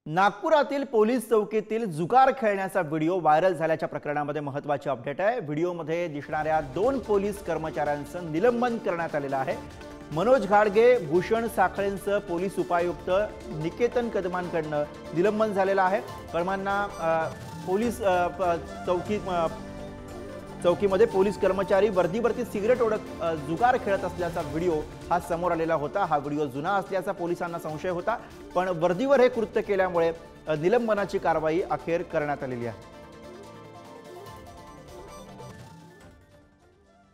नागपुरातील पोलीस चौकीतील जुगार खेळण्याचा व्हिडिओ व्हायरल झाल्याच्या प्रकरणामध्ये महत्त्वाची अपडेट आहे। व्हिडिओमध्ये दिसणाऱ्या 2 पोलीस कर्मचाऱ्यांचं निलंबन करण्यात आलेलं आहे। मनोज घाडगे, भूषण साखळेंचं पोलीस उपायुक्त निकेतन कदमांकडनं निलंबन झालेलं आहे। कर्मांना पोलीस चौकीमध्ये पोलीस कर्मचारी वर्दीवरती सिगरेट ओढत जुगार खेळत असल्याचा व्हिडिओ हा समोर आलेला होता। हा व्हिडिओ जुना असल्याचा पोलिसांना संशय होता, पण वर्दीवर हे कृत्य केल्यामुळे निलंबनाची कारवाई अखेर करण्यात आलेली आहे।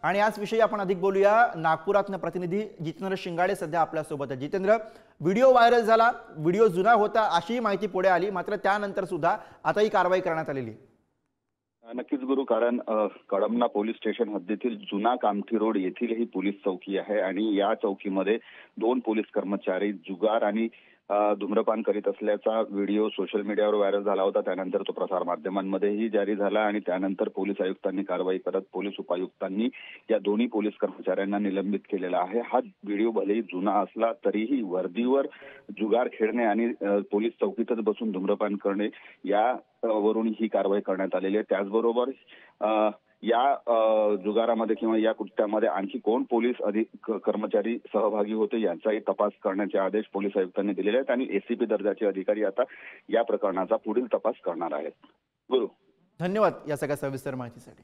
आणि याच विषयी आपण अधिक बोलूया। नागपुरातनं प्रतिनिधी जितेंद्र शिंगाडे सध्या आपल्या सोबत आहे। जितेंद्र, व्हिडिओ व्हायरल झाला, व्हिडिओ जुना होता अशी माहिती पुढे आली, मात्र त्यानंतर सुद्धा आता ही कारवाई करण्यात आलेली आहे। नक्कीच गुरु, कारण कळमना पोलीस स्टेशन हद्दीतील जुना कामठी रोड येथील ही पोलीस चौकी आहे आणि या चौकीमध्ये 2 पोलीस कर्मचारी जुगार आणि धूम्रपान करीत असल्याचा व्हिडिओ सोशल मीडियावर व्हायरल झाला होता। त्यानंतर तो प्रसार माध्यमांमध्येही जारी झाला आणि त्यानंतर पोलीस आयुक्तांनी कारवाई करत पोलीस उपायुक्तांनी या दोन्ही पोलीस कर्मचाऱ्यांना निलंबित केलेला आहे। हा व्हिडिओ भलेही जुना असला तरीही वर्दीवर जुगार खेळणे आणि पोलीस चौकीतच बसून धूम्रपान करणे यावरून ही कारवाई करण्यात आलेली आहे। त्याचबरोबर या जुगारामध्ये किंवा या कृत्यामध्ये आणखी कोण पोलीस कर्मचारी सहभागी होते यांचाही तपास करण्याचे आदेश पोलीस आयुक्तांनी दिलेले आहेत आणि एसीपी दर्जाचे अधिकारी आता या प्रकरणाचा पुढील तपास करणार आहेत। गुरु, धन्यवाद या सगळ्या सविस्तर माहितीसाठी।